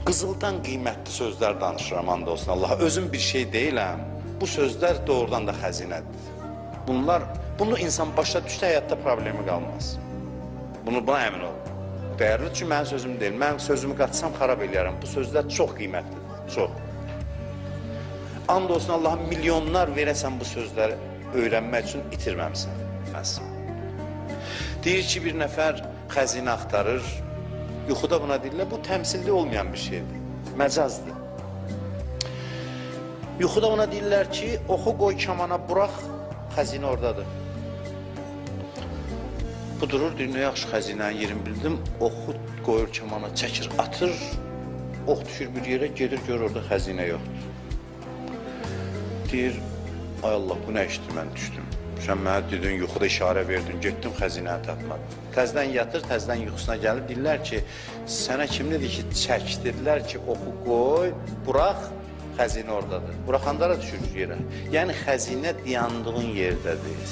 Qızıldan qiymətli sözlər danışıram, and olsun Allaha. Özüm bir şey deyiləm. Bu sözlər doğrudan da xəzinədir. Bunu insan başa düşsə həyatda problemi qalmaz. Buna əmin ol. Dəyərli, çünki mənim sözüm deyil. Mən sözümü qatsam xarab eləyərəm. Bu sözlər çox qiymətlidir, çox. And olsun Allaha, milyonlar verəsən bu sözləri öyrənmək üçün itirməmsən. Deyir ki, bir nəfər xəzinə axtarır. Yuxuda buna deyirlər, bu təmsilli olmayan bir şeydir, məcazdır. Yuxuda buna deyirlər ki, oxu qoy kamana, burax, xəzinə oradadır. Bu durur, deyir, nə yaxşı xəzinənin yerini bildim, oxu qoyur kamana, çəkir, atır, ox düşür bir yerə, gedir, gör orada xəzinə yoxdur. Deyir, ay Allah, bu nə işdir, mən düşdüm. Sən mənə dedin, yuxuda işarə verdin, getdim, xəzinəni tapmadım. Təzdən yatır, təzdən yuxusuna gəlib, deyirlər ki, sənə kim dedi ki, çək, dedilər ki, oxu qoy, burax, xəzinə oradadır. Buraxandara düşür yerə. Yəni, xəzinə dayandığın yerdədir.